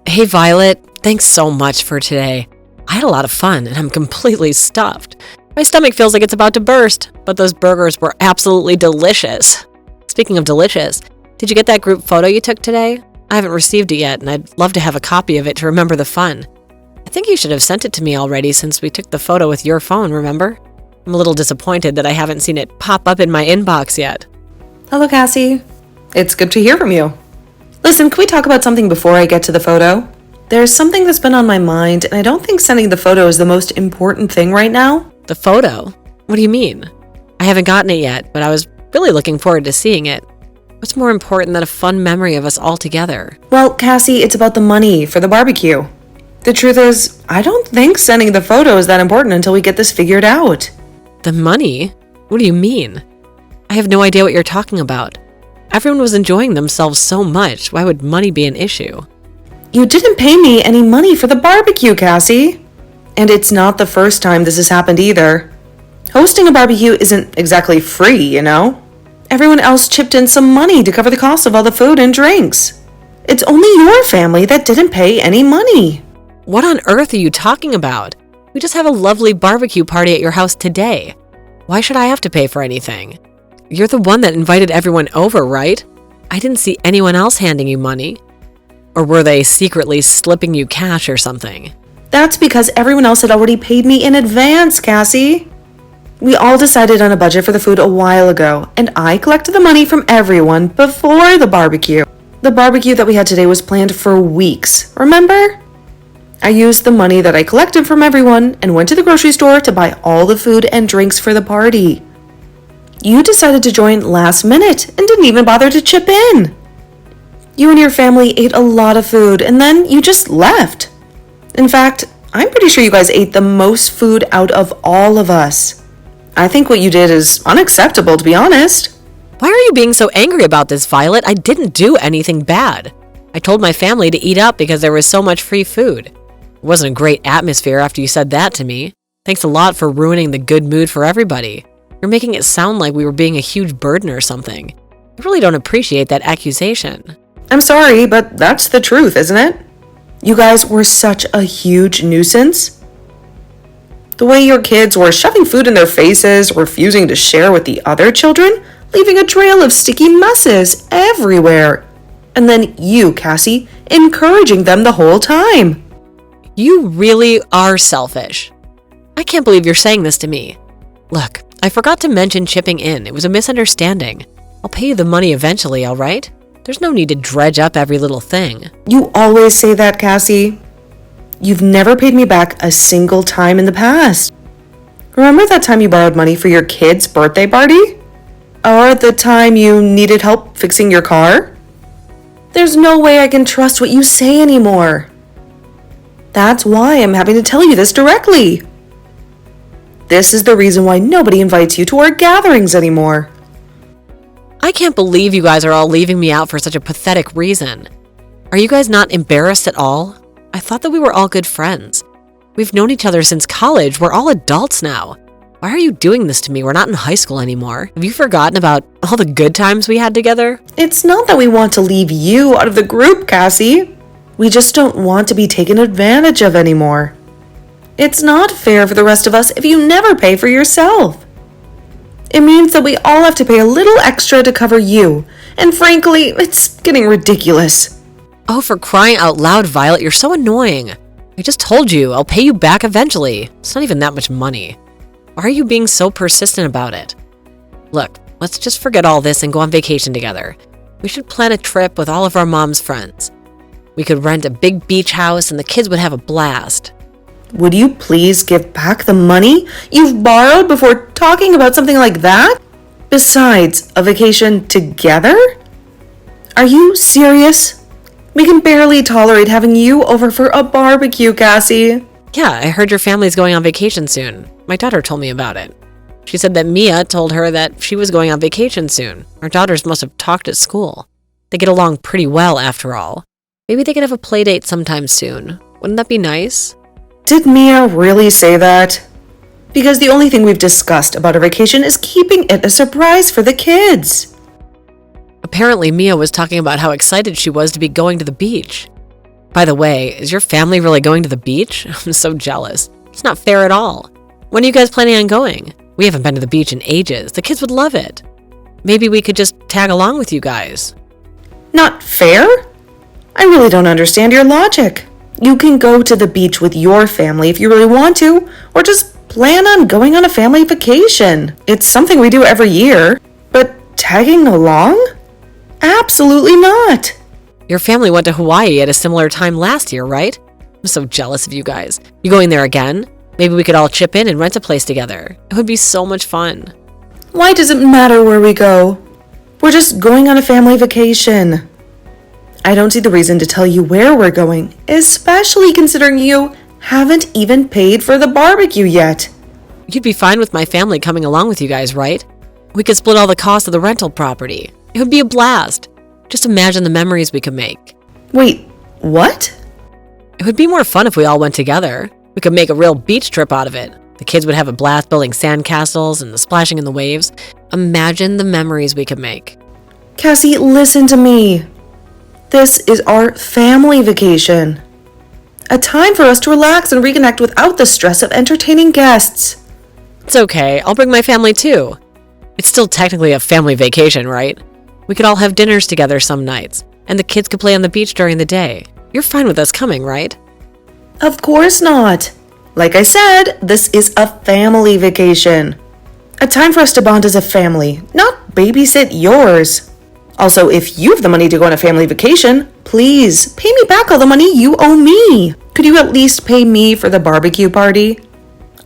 Hey Violet, thanks so much for today. I had a lot of fun and I'm completely stuffed. My stomach feels like it's about to burst, but those burgers were absolutely delicious. Speaking of delicious, did you get that group photo you took today? I haven't received it yet and I'd love to have a copy of it to remember the fun. I think you should have sent it to me already since we took the photo with your phone, remember? I'm a little disappointed that I haven't seen it pop up in my inbox yet. Hello, Cassie. It's good to hear from you. Listen, can we talk about something before I get to the photo? There's something that's been on my mind, and I don't think sending the photo is the most important thing right now. The photo? What do you mean? I haven't gotten it yet, but I was really looking forward to seeing it. What's more important than a fun memory of us all together? Well, Cassie, it's about the money for the barbecue. The truth is, I don't think sending the photo is that important until we get this figured out. The money? What do you mean? I have no idea what you're talking about. Everyone was enjoying themselves so much. Why would money be an issue? You didn't pay me any money for the barbecue, Cassie. And it's not the first time this has happened either. Hosting a barbecue isn't exactly free, you know? Everyone else chipped in some money to cover the cost of all the food and drinks. It's only your family that didn't pay any money. What on earth are you talking about? We just have a lovely barbecue party at your house today. Why should I have to pay for anything? You're the one that invited everyone over, right? I didn't see anyone else handing you money. Or were they secretly slipping you cash or something? That's because everyone else had already paid me in advance, Cassie. We all decided on a budget for the food a while ago, and I collected the money from everyone before the barbecue. The barbecue that we had today was planned for weeks, remember? I used the money that I collected from everyone and went to the grocery store to buy all the food and drinks for the party. You decided to join last minute and didn't even bother to chip in. You and your family ate a lot of food and then you just left. In fact, I'm pretty sure you guys ate the most food out of all of us. I think what you did is unacceptable, to be honest. Why are you being so angry about this, Violet? I didn't do anything bad. I told my family to eat up because there was so much free food. It wasn't a great atmosphere after you said that to me. Thanks a lot for ruining the good mood for everybody. You're making it sound like we were being a huge burden or something. I really don't appreciate that accusation. I'm sorry, but that's the truth, isn't it? You guys were such a huge nuisance. The way your kids were shoving food in their faces, refusing to share with the other children, leaving a trail of sticky messes everywhere. And then you, Cassie, encouraging them the whole time. You really are selfish. I can't believe you're saying this to me. Look, I forgot to mention chipping in. It was a misunderstanding. I'll pay you the money eventually, all right? There's no need to dredge up every little thing. You always say that, Cassie. You've never paid me back a single time in the past. Remember that time you borrowed money for your kid's birthday party? Or the time you needed help fixing your car? There's no way I can trust what you say anymore. That's why I'm having to tell you this directly. This is the reason why nobody invites you to our gatherings anymore. I can't believe you guys are all leaving me out for such a pathetic reason. Are you guys not embarrassed at all? I thought that we were all good friends. We've known each other since college. We're all adults now. Why are you doing this to me? We're not in high school anymore. Have you forgotten about all the good times we had together? It's not that we want to leave you out of the group, Cassie. We just don't want to be taken advantage of anymore. It's not fair for the rest of us if you never pay for yourself. It means that we all have to pay a little extra to cover you. And frankly, it's getting ridiculous. Oh, for crying out loud, Violet, you're so annoying. I just told you, I'll pay you back eventually. It's not even that much money. Why are you being so persistent about it? Look, let's just forget all this and go on vacation together. We should plan a trip with all of our mom's friends. We could rent a big beach house and the kids would have a blast. Would you please give back the money you've borrowed before talking about something like that? Besides, a vacation together? Are you serious? We can barely tolerate having you over for a barbecue, Cassie. Yeah, I heard your family's going on vacation soon. My daughter told me about it. She said that Mia told her that she was going on vacation soon. Our daughters must have talked at school. They get along pretty well after all. Maybe they could have a play date sometime soon. Wouldn't that be nice? Did Mia really say that? Because the only thing we've discussed about our vacation is keeping it a surprise for the kids. Apparently, Mia was talking about how excited she was to be going to the beach. By the way, is your family really going to the beach? I'm so jealous. It's not fair at all. When are you guys planning on going? We haven't been to the beach in ages. The kids would love it. Maybe we could just tag along with you guys. Not fair? I really don't understand your logic. You can go to the beach with your family if you really want to, or just plan on going on a family vacation. It's something we do every year. But tagging along? Absolutely not. Your family went to Hawaii at a similar time last year, right? I'm so jealous of you guys. You going there again? Maybe we could all chip in and rent a place together. It would be so much fun. Why does it matter where we go? We're just going on a family vacation. I don't see the reason to tell you where we're going, especially considering you haven't even paid for the barbecue yet. You'd be fine with my family coming along with you guys, right? We could split all the cost of the rental property. It would be a blast. Just imagine the memories we could make. Wait, what? It would be more fun if we all went together. We could make a real beach trip out of it. The kids would have a blast building sandcastles and the splashing in the waves. Imagine the memories we could make. Cassie, listen to me. This is our family vacation. A time for us to relax and reconnect without the stress of entertaining guests. It's okay. I'll bring my family too. It's still technically a family vacation, right? We could all have dinners together some nights, and the kids could play on the beach during the day. You're fine with us coming, right? Of course not. Like I said, this is a family vacation. A time for us to bond as a family, not babysit yours. Also, if you have the money to go on a family vacation, please pay me back all the money you owe me. Could you at least pay me for the barbecue party?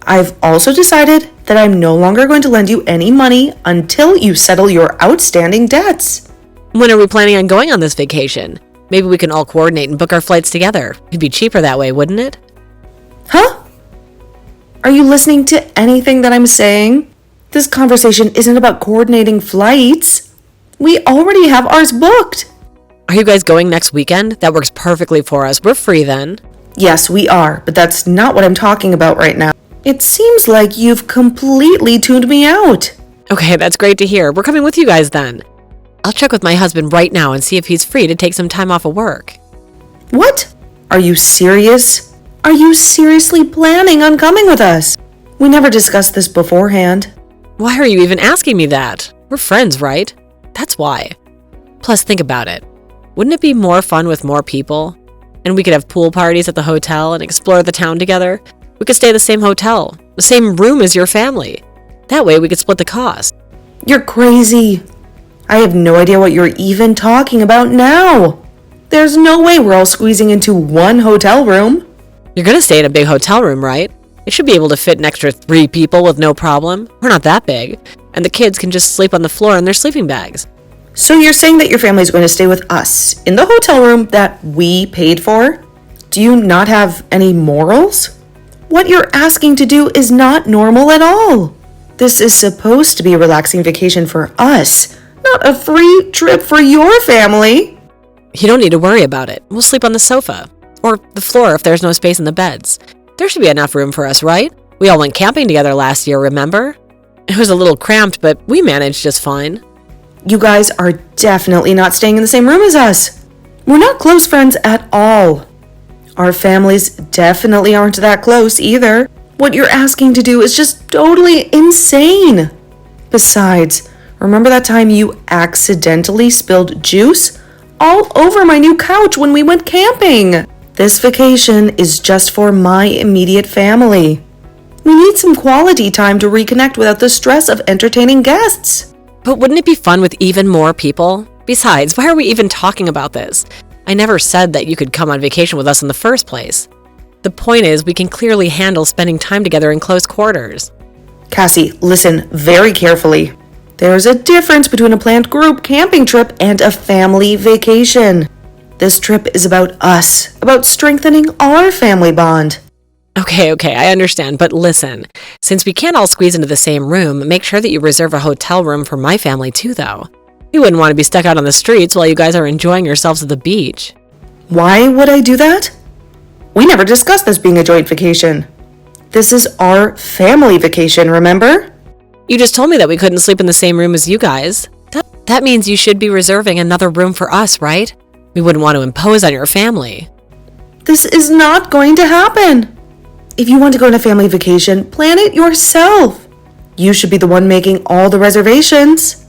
I've also decided that I'm no longer going to lend you any money until you settle your outstanding debts. When are we planning on going on this vacation? Maybe we can all coordinate and book our flights together. It'd be cheaper that way, wouldn't it? Huh? Are you listening to anything that I'm saying? This conversation isn't about coordinating flights. We already have ours booked. Are you guys going next weekend? That works perfectly for us. We're free then. Yes, we are, but that's not what I'm talking about right now. It seems like you've completely tuned me out. Okay, that's great to hear. We're coming with you guys then. I'll check with my husband right now and see if he's free to take some time off of work. What? Are you serious? Are you seriously planning on coming with us? We never discussed this beforehand. Why are you even asking me that? We're friends, right? That's why. Plus, think about it. Wouldn't it be more fun with more people? And we could have pool parties at the hotel and explore the town together. We could stay at the same hotel, the same room as your family. That way we could split the cost. You're crazy. I have no idea what you're even talking about now. There's no way we're all squeezing into one hotel room. You're going to stay in a big hotel room, right? It should be able to fit an extra 3 people with no problem. We're not that big. And the kids can just sleep on the floor in their sleeping bags. So you're saying that your family's going to stay with us in the hotel room that we paid for? Do you not have any morals? What you're asking to do is not normal at all. This is supposed to be a relaxing vacation for us, not a free trip for your family. You don't need to worry about it. We'll sleep on the sofa. Or the floor if there's no space in the beds. There should be enough room for us, right? We all went camping together last year, remember? It was a little cramped, but we managed just fine. You guys are definitely not staying in the same room as us. We're not close friends at all. Our families definitely aren't that close either. What you're asking to do is just totally insane. Besides, remember that time you accidentally spilled juice all over my new couch when we went camping? This vacation is just for my immediate family. We need some quality time to reconnect without the stress of entertaining guests. But wouldn't it be fun with even more people? Besides, why are we even talking about this? I never said that you could come on vacation with us in the first place. The point is, we can clearly handle spending time together in close quarters. Cassie, listen very carefully. There's a difference between a planned group camping trip and a family vacation. This trip is about us, about strengthening our family bond. Okay, I understand, but listen. Since we can't all squeeze into the same room, make sure that you reserve a hotel room for my family too, though. We wouldn't want to be stuck out on the streets while you guys are enjoying yourselves at the beach. Why would I do that? We never discussed this being a joint vacation. This is our family vacation, remember? You just told me that we couldn't sleep in the same room as you guys. That means you should be reserving another room for us, right? We wouldn't want to impose on your family. This is not going to happen. If you want to go on a family vacation, plan it yourself. You should be the one making all the reservations.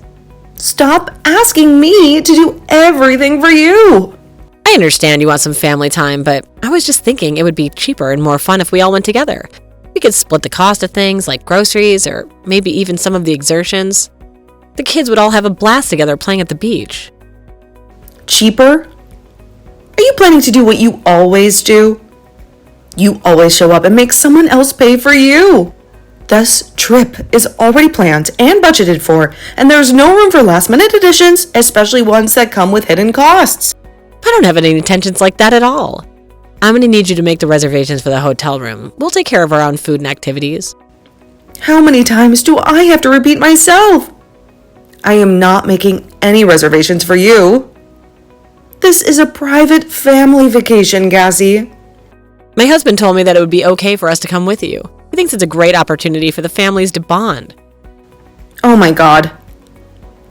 Stop asking me to do everything for you. I understand you want some family time, but I was just thinking it would be cheaper and more fun if we all went together. We could split the cost of things like groceries or maybe even some of the exertions. The kids would all have a blast together playing at the beach. Cheaper? Are you planning to do what you always do? You always show up and make someone else pay for you. This trip is already planned and budgeted for, and there's no room for last-minute additions, especially ones that come with hidden costs. I don't have any intentions like that at all. I'm going to need you to make the reservations for the hotel room. We'll take care of our own food and activities. How many times do I have to repeat myself? I am not making any reservations for you. This is a private family vacation, Cassie. My husband told me that it would be okay for us to come with you. He thinks it's a great opportunity for the families to bond. Oh my God.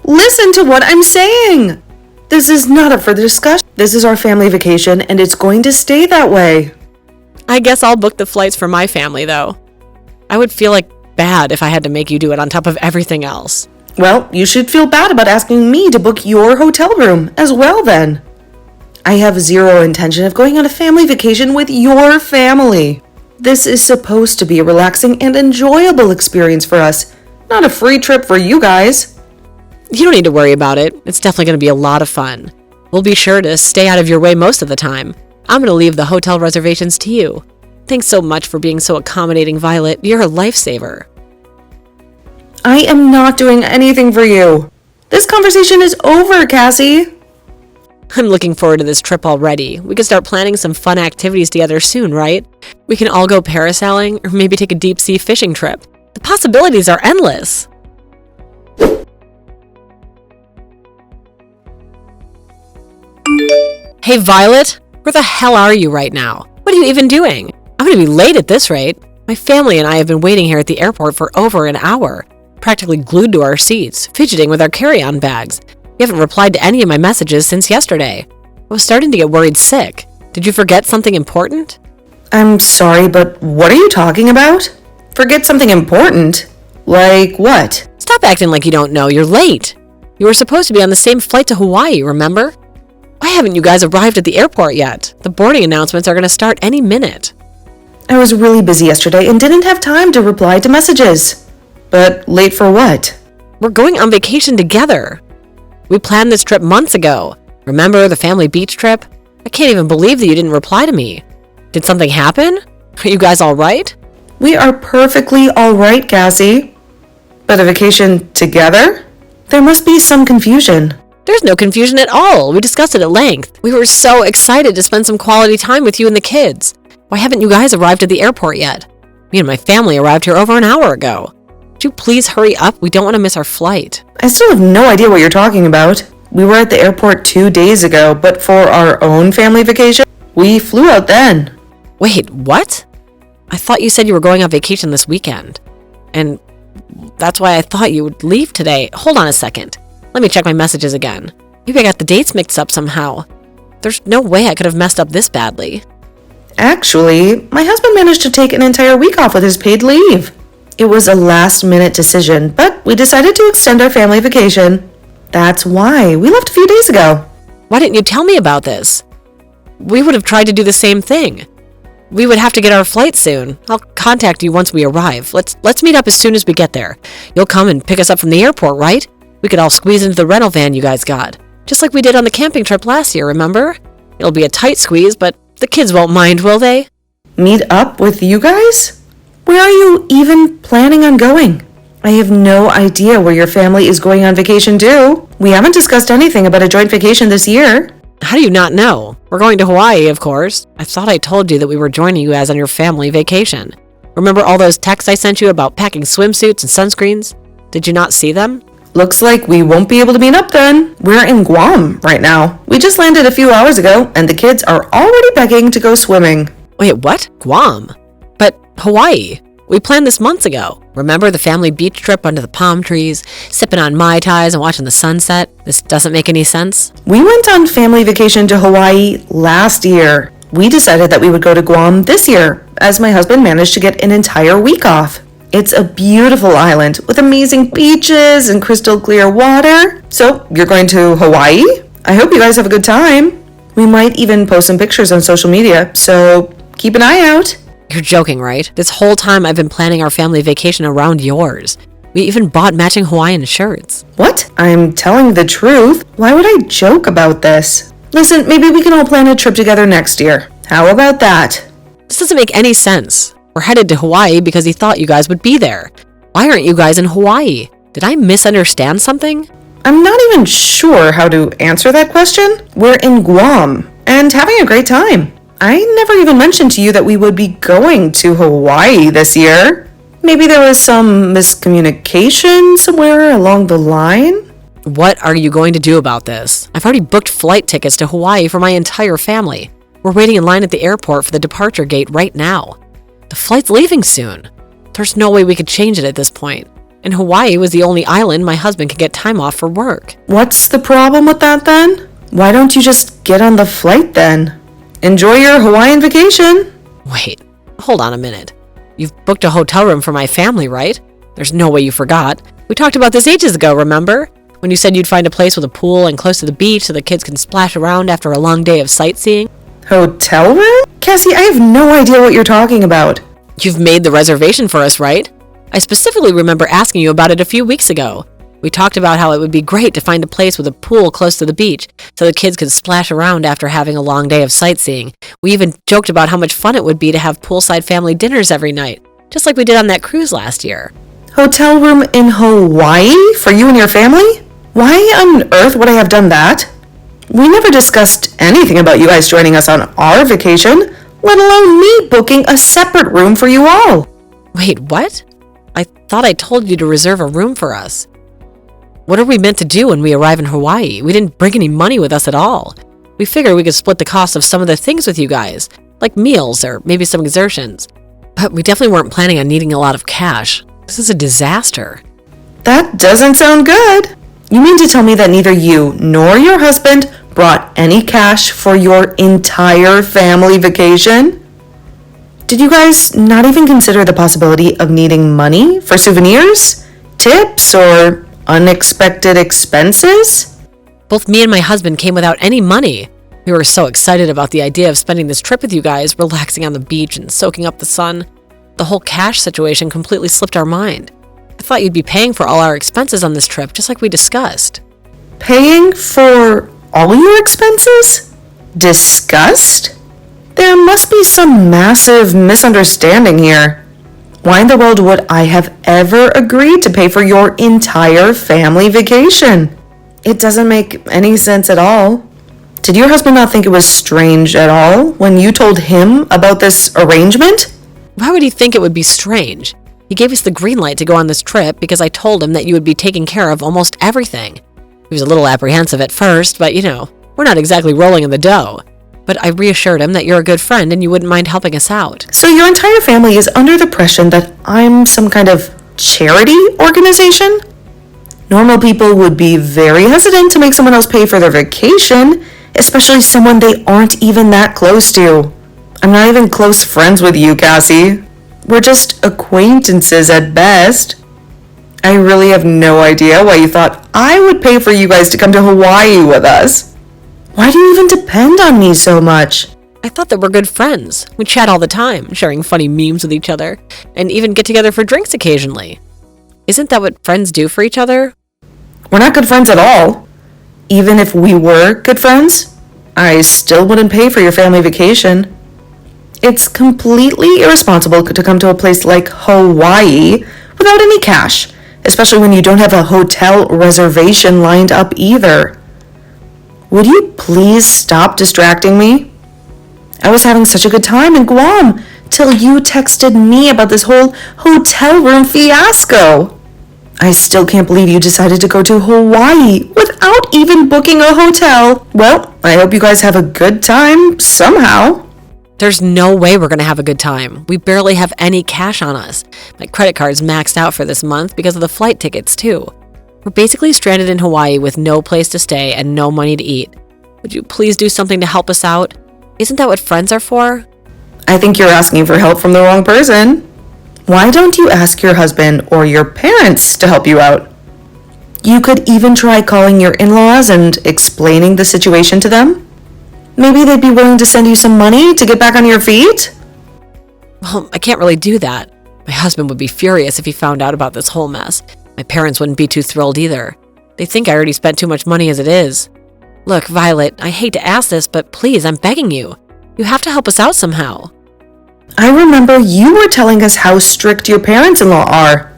Listen to what I'm saying. This is not up for discussion. This is our family vacation, and it's going to stay that way. I guess I'll book the flights for my family, though. I would feel bad if I had to make you do it on top of everything else. Well, you should feel bad about asking me to book your hotel room as well then. I have zero intention of going on a family vacation with your family. This is supposed to be a relaxing and enjoyable experience for us, not a free trip for you guys. You don't need to worry about it. It's definitely going to be a lot of fun. We'll be sure to stay out of your way most of the time. I'm going to leave the hotel reservations to you. Thanks so much for being so accommodating, Violet. You're a lifesaver. I am not doing anything for you. This conversation is over, Cassie. I'm looking forward to this trip already. We can start planning some fun activities together soon, right? We can all go parasailing or maybe take a deep-sea fishing trip. The possibilities are endless. Hey, Violet, where the hell are you right now? What are you even doing? I'm going to be late at this rate. My family and I have been waiting here at the airport for over an hour, practically glued to our seats, fidgeting with our carry-on bags. You haven't replied to any of my messages since yesterday. I was starting to get worried sick. Did you forget something important? I'm sorry, but what are you talking about? Forget something important? Like what? Stop acting like you don't know. You're late. You were supposed to be on the same flight to Hawaii, remember? Why haven't you guys arrived at the airport yet? The boarding announcements are going to start any minute. I was really busy yesterday and didn't have time to reply to messages. But late for what? We're going on vacation together. We planned this trip months ago. Remember the family beach trip? I can't even believe that you didn't reply to me. Did something happen? Are you guys all right? We are perfectly all right, Cassie. But a vacation together? There must be some confusion. There's no confusion at all. We discussed it at length. We were so excited to spend some quality time with you and the kids. Why haven't you guys arrived at the airport yet? Me and my family arrived here over an hour ago. Would you please hurry up? We don't want to miss our flight. I still have no idea what you're talking about. We were at the airport 2 days ago, but for our own family vacation, we flew out then. Wait, what? I thought you said you were going on vacation this weekend. And that's why I thought you would leave today. Hold on a second. Let me check my messages again. Maybe I got the dates mixed up somehow. There's no way I could have messed up this badly. Actually, my husband managed to take an entire week off with his paid leave. It was a last-minute decision, but we decided to extend our family vacation. That's why we left a few days ago. Why didn't you tell me about this? We would have tried to do the same thing. We would have to get our flight soon. I'll contact you once we arrive. Let's meet up as soon as we get there. You'll come and pick us up from the airport, right? We could all squeeze into the rental van you guys got. Just like we did on the camping trip last year, remember? It'll be a tight squeeze, but the kids won't mind, will they? Meet up with you guys? Where are you even planning on going? I have no idea where your family is going on vacation to. We haven't discussed anything about a joint vacation this year. How do you not know? We're going to Hawaii, of course. I thought I told you that we were joining you guys on your family vacation. Remember all those texts I sent you about packing swimsuits and sunscreens? Did you not see them? Looks like we won't be able to meet up then. We're in Guam right now. We just landed a few hours ago, and the kids are already begging to go swimming. Wait, what? Guam? But Hawaii. We planned this months ago. Remember the family beach trip under the palm trees, sipping on Mai Tais and watching the sunset? This doesn't make any sense. We went on family vacation to Hawaii last year. We decided that we would go to Guam this year, as my husband managed to get an entire week off. It's a beautiful island with amazing beaches and crystal clear water. So, you're going to Hawaii? I hope you guys have a good time. We might even post some pictures on social media, so keep an eye out. You're joking, right? This whole time I've been planning our family vacation around yours. We even bought matching Hawaiian shirts. What? I'm telling the truth. Why would I joke about this? Listen, maybe we can all plan a trip together next year. How about that? This doesn't make any sense. We're headed to Hawaii because he thought you guys would be there. Why aren't you guys in Hawaii? Did I misunderstand something? I'm not even sure how to answer that question. We're in Guam and having a great time. I never even mentioned to you that we would be going to Hawaii this year. Maybe there was some miscommunication somewhere along the line? What are you going to do about this? I've already booked flight tickets to Hawaii for my entire family. We're waiting in line at the airport for the departure gate right now. The flight's leaving soon. There's no way we could change it at this point. And Hawaii was the only island my husband could get time off for work. What's the problem with that then? Why don't you just get on the flight then? Enjoy your Hawaiian vacation. Wait, hold on a minute. You've booked a hotel room for my family, right? There's no way you forgot. We talked about this ages ago, remember? When you said you'd find a place with a pool and close to the beach so the kids can splash around after a long day of sightseeing. Hotel room? Cassie, I have no idea what you're talking about. You've made the reservation for us, right? I specifically remember asking you about it a few weeks ago. We talked about how it would be great to find a place with a pool close to the beach so the kids could splash around after having a long day of sightseeing. We even joked about how much fun it would be to have poolside family dinners every night, just like we did on that cruise last year. Hotel room in Hawaii for you and your family? Why on earth would I have done that? We never discussed anything about you guys joining us on our vacation, let alone me booking a separate room for you all. Wait, what? I thought I told you to reserve a room for us. What are we meant to do when we arrive in Hawaii? We didn't bring any money with us at all. We figured we could split the cost of some of the things with you guys, like meals or maybe some exertions. But we definitely weren't planning on needing a lot of cash. This is a disaster. That doesn't sound good. You mean to tell me that neither you nor your husband brought any cash for your entire family vacation? Did you guys not even consider the possibility of needing money for souvenirs, tips, or unexpected expenses? Both me and my husband came without any money. We were so excited about the idea of spending this trip with you guys, relaxing on the beach and soaking up the sun. The whole cash situation completely slipped our mind. I thought you'd be paying for all our expenses on this trip, just like we discussed. Paying for all your expenses? Discussed? There must be some massive misunderstanding here. Why in the world would I have ever agreed to pay for your entire family vacation? It doesn't make any sense at all. Did your husband not think it was strange at all when you told him about this arrangement? Why would he think it would be strange? He gave us the green light to go on this trip because I told him that you would be taking care of almost everything. He was a little apprehensive at first, but we're not exactly rolling in the dough. But I reassured him that you're a good friend and you wouldn't mind helping us out. So your entire family is under the impression that I'm some kind of charity organization? Normal people would be very hesitant to make someone else pay for their vacation, especially someone they aren't even that close to. I'm not even close friends with you, Cassie. We're just acquaintances at best. I really have no idea why you thought I would pay for you guys to come to Hawaii with us. Why do you even depend on me so much? I thought that we're good friends. We chat all the time, sharing funny memes with each other, and even get together for drinks occasionally. Isn't that what friends do for each other? We're not good friends at all. Even if we were good friends, I still wouldn't pay for your family vacation. It's completely irresponsible to come to a place like Hawaii without any cash, especially when you don't have a hotel reservation lined up either. Would you please stop distracting me? I was having such a good time in Guam till you texted me about this whole hotel room fiasco. I still can't believe you decided to go to Hawaii without even booking a hotel. Well, I hope you guys have a good time somehow. There's no way we're going to have a good time. We barely have any cash on us. My credit card's maxed out for this month because of the flight tickets, too. We're basically stranded in Hawaii with no place to stay and no money to eat. Would you please do something to help us out? Isn't that what friends are for? I think you're asking for help from the wrong person. Why don't you ask your husband or your parents to help you out? You could even try calling your in-laws and explaining the situation to them. Maybe they'd be willing to send you some money to get back on your feet? Well, I can't really do that. My husband would be furious if he found out about this whole mess. My parents wouldn't be too thrilled either. They think I already spent too much money as it is. Look, Violet, I hate to ask this, but please, I'm begging you. You have to help us out somehow. I remember you were telling us how strict your parents-in-law are.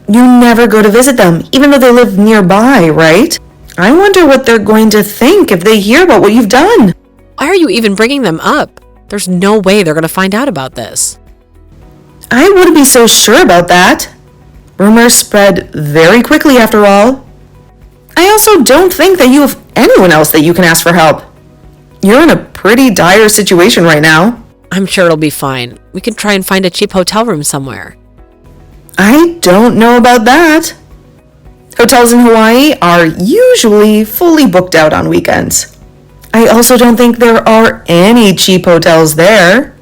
You never go to visit them, even though they live nearby, right? I wonder what they're going to think if they hear about what you've done. Why are you even bringing them up? There's no way they're going to find out about this. I wouldn't be so sure about that. Rumors spread very quickly after all. I also don't think that you have anyone else that you can ask for help. You're in a pretty dire situation right now. I'm sure it'll be fine. We can try and find a cheap hotel room somewhere. I don't know about that. Hotels in Hawaii are usually fully booked out on weekends. I also don't think there are any cheap hotels there.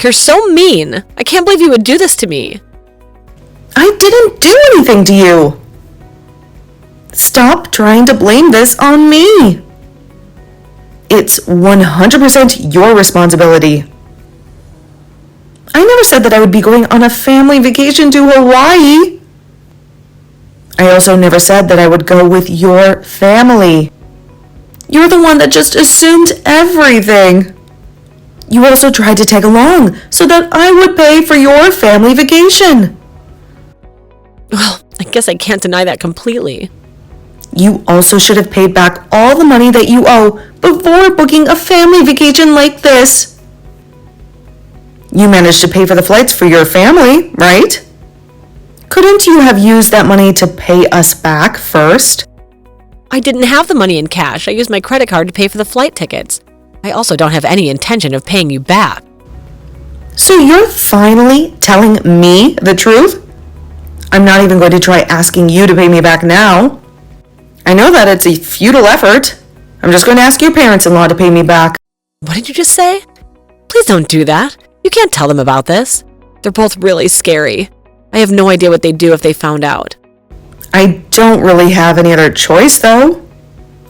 You're so mean. I can't believe you would do this to me. I didn't do anything to you. Stop trying to blame this on me. It's 100% your responsibility. I never said that I would be going on a family vacation to Hawaii. I also never said that I would go with your family. You're the one that just assumed everything. You also tried to tag along so that I would pay for your family vacation. Well, I guess I can't deny that completely. You also should have paid back all the money that you owe before booking a family vacation like this. You managed to pay for the flights for your family, right? Couldn't you have used that money to pay us back first? I didn't have the money in cash. I used my credit card to pay for the flight tickets. I also don't have any intention of paying you back. So you're finally telling me the truth? I'm not even going to try asking you to pay me back now. I know that it's a futile effort. I'm just going to ask your parents-in-law to pay me back. What did you just say? Please don't do that. You can't tell them about this. They're both really scary. I have no idea what they'd do if they found out. I don't really have any other choice, though.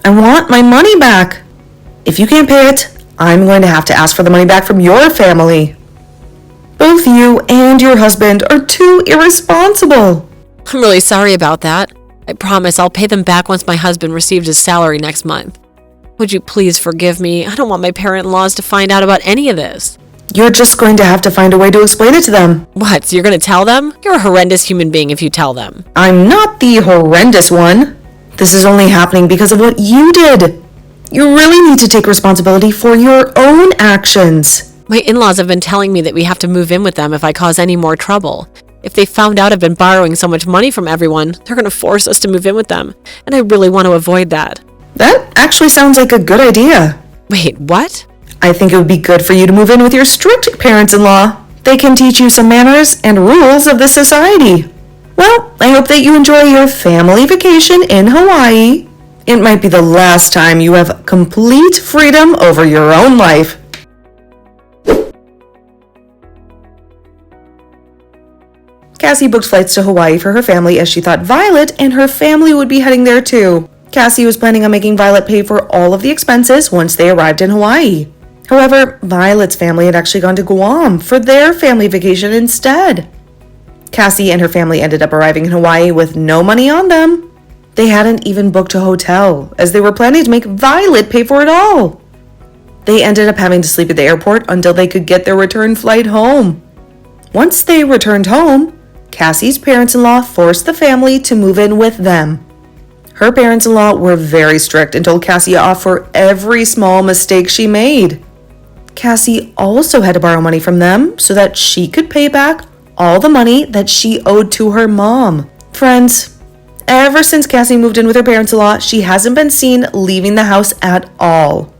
I want my money back. If you can't pay it, I'm going to have to ask for the money back from your family. Both you and your husband are too irresponsible. I'm really sorry about that. I promise I'll pay them back once my husband receives his salary next month. Would you please forgive me? I don't want my parent-in-laws to find out about any of this. You're just going to have to find a way to explain it to them. What, so you're going to tell them? You're a horrendous human being if you tell them. I'm not the horrendous one. This is only happening because of what you did. You really need to take responsibility for your own actions. My in-laws have been telling me that we have to move in with them if I cause any more trouble. If they found out I've been borrowing so much money from everyone, they're going to force us to move in with them. And I really want to avoid that. That actually sounds like a good idea. Wait, what? I think it would be good for you to move in with your strict parents-in-law. They can teach you some manners and rules of the society. Well, I hope that you enjoy your family vacation in Hawaii. It might be the last time you have complete freedom over your own life. Cassie booked flights to Hawaii for her family as she thought Violet and her family would be heading there too. Cassie was planning on making Violet pay for all of the expenses once they arrived in Hawaii. However, Violet's family had actually gone to Guam for their family vacation instead. Cassie and her family ended up arriving in Hawaii with no money on them. They hadn't even booked a hotel, as they were planning to make Violet pay for it all. They ended up having to sleep at the airport until they could get their return flight home. Once they returned home, Cassie's parents-in-law forced the family to move in with them. Her parents-in-law were very strict and told Cassie off for every small mistake she made. Cassie also had to borrow money from them so that she could pay back all the money that she owed to her mom. Friends, ever since Cassie moved in with her parents-in-law, she hasn't been seen leaving the house at all.